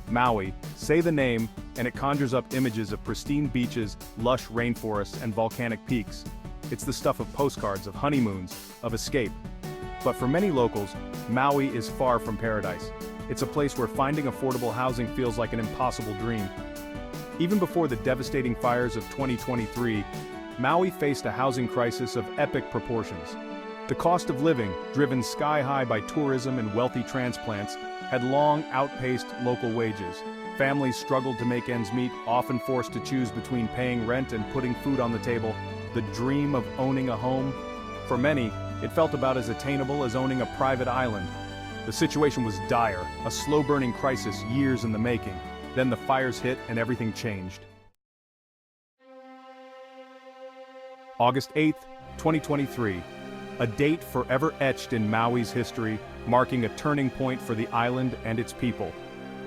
Maui, say the name, and it conjures up images of pristine beaches, lush rainforests, and volcanic peaks. It's the stuff of postcards, of honeymoons, of escape. But for many locals, Maui is far from paradise. It's a place where finding affordable housing feels like an impossible dream. Even before the devastating fires of 2023, Maui faced a housing crisis of epic proportions. The cost of living, driven sky-high by tourism and wealthy transplants, had long outpaced local wages. Families struggled to make ends meet, often forced to choose between paying rent and putting food on the table. The dream of owning a home? For many, it felt about as attainable as owning a private island. The situation was dire, a slow-burning crisis years in the making. Then the fires hit and everything changed. August 8, 2023. A date forever etched in Maui's history, marking a turning point for the island and its people.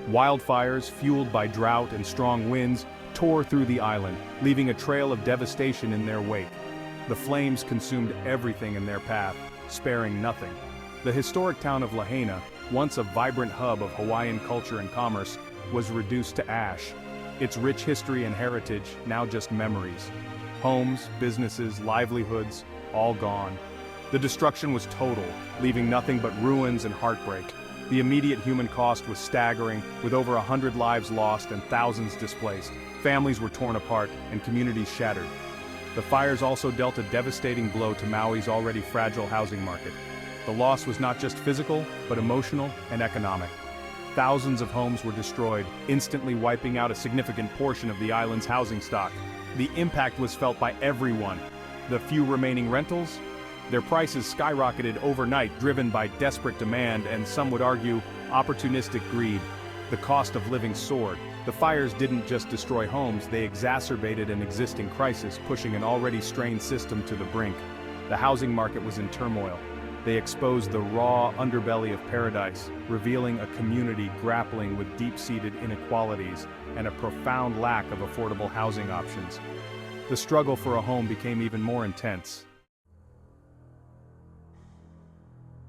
Wildfires, fueled by drought and strong winds, tore through the island, leaving a trail of devastation in their wake. The flames consumed everything in their path, sparing nothing. The historic town of Lahaina, once a vibrant hub of Hawaiian culture and commerce, was reduced to ash. Its rich history and heritage now just memories. Homes, businesses, livelihoods, all gone. The destruction was total, leaving nothing but ruins and heartbreak. The immediate human cost was staggering, with over 100 lives lost and thousands displaced. Families were torn apart and communities shattered. The fires also dealt a devastating blow to Maui's already fragile housing market. The loss was not just physical, but emotional and economic. Thousands of homes were destroyed, instantly wiping out a significant portion of the island's housing stock. The impact was felt by everyone. The few remaining rentals? Their prices skyrocketed overnight, driven by desperate demand and, some would argue, opportunistic greed. The cost of living soared. The fires didn't just destroy homes, they exacerbated an existing crisis, pushing an already strained system to the brink. The housing market was in turmoil. They exposed the raw underbelly of paradise, revealing a community grappling with deep-seated inequalities and a profound lack of affordable housing options. The struggle for a home became even more intense.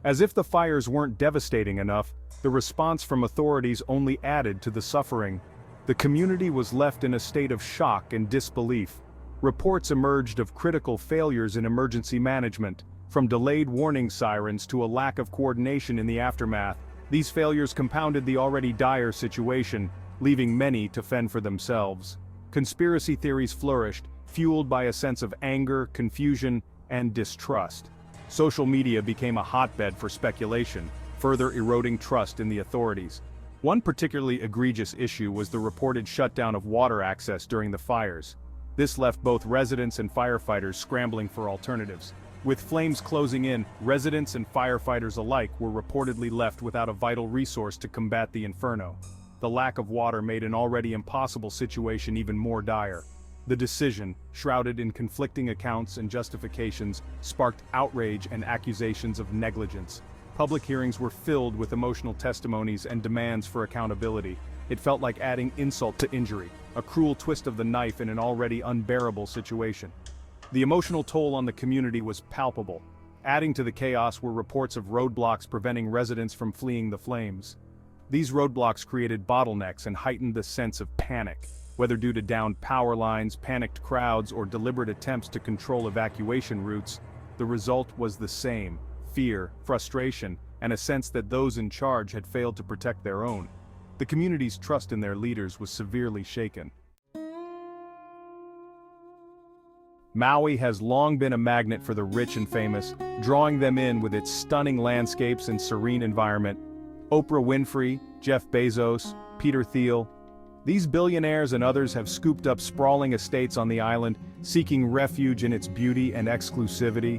As if the fires weren't devastating enough, the response from authorities only added to the suffering. The community was left in a state of shock and disbelief. Reports emerged of critical failures in emergency management, from delayed warning sirens to a lack of coordination in the aftermath. These failures compounded the already dire situation, leaving many to fend for themselves. Conspiracy theories flourished, fueled by a sense of anger, confusion, and distrust. Social media became a hotbed for speculation, further eroding trust in the authorities. One particularly egregious issue was the reported shutdown of water access during the fires. This left both residents and firefighters scrambling for alternatives. With flames closing in, residents and firefighters alike were reportedly left without a vital resource to combat the inferno. The lack of water made an already impossible situation even more dire. The decision, shrouded in conflicting accounts and justifications, sparked outrage and accusations of negligence. Public hearings were filled with emotional testimonies and demands for accountability. It felt like adding insult to injury, a cruel twist of the knife in an already unbearable situation. The emotional toll on the community was palpable. Adding to the chaos were reports of roadblocks preventing residents from fleeing the flames. These roadblocks created bottlenecks and heightened the sense of panic. Whether due to downed power lines, panicked crowds, or deliberate attempts to control evacuation routes, the result was the same: fear, frustration, and a sense that those in charge had failed to protect their own. The community's trust in their leaders was severely shaken. Maui has long been a magnet for the rich and famous, drawing them in with its stunning landscapes and serene environment. Oprah Winfrey, Jeff Bezos, Peter Thiel. These billionaires and others have scooped up sprawling estates on the island, seeking refuge in its beauty and exclusivity.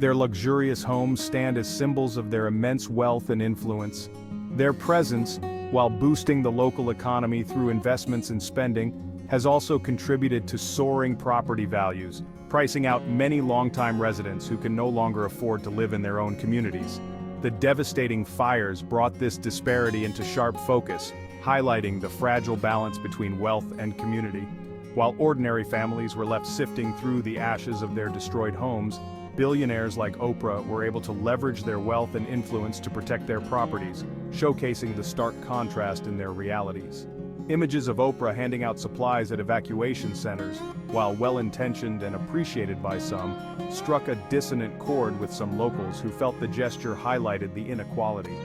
Their luxurious homes stand as symbols of their immense wealth and influence. Their presence, while boosting the local economy through investments and spending, has also contributed to soaring property values, pricing out many longtime residents who can no longer afford to live in their own communities. The devastating fires brought this disparity into sharp focus, highlighting the fragile balance between wealth and community. While ordinary families were left sifting through the ashes of their destroyed homes, Billionaires like Oprah were able to leverage their wealth and influence to protect their properties, showcasing the stark contrast in their realities. Images of Oprah handing out supplies at evacuation centers, while well-intentioned and appreciated by some, struck a dissonant chord with some locals who felt the gesture highlighted the inequality.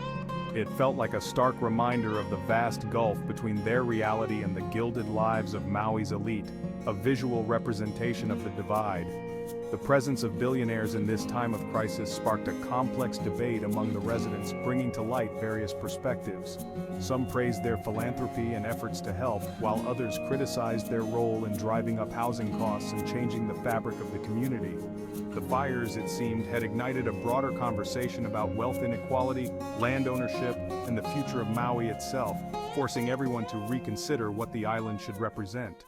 It felt like a stark reminder of the vast gulf between their reality and the gilded lives of Maui's elite, a visual representation of the divide. The presence of billionaires in this time of crisis sparked a complex debate among the residents, bringing to light various perspectives. Some praised their philanthropy and efforts to help, while others criticized their role in driving up housing costs and changing the fabric of the community. The fires, it seemed, had ignited a broader conversation about wealth inequality, land ownership, and the future of Maui itself, forcing everyone to reconsider what the island should represent.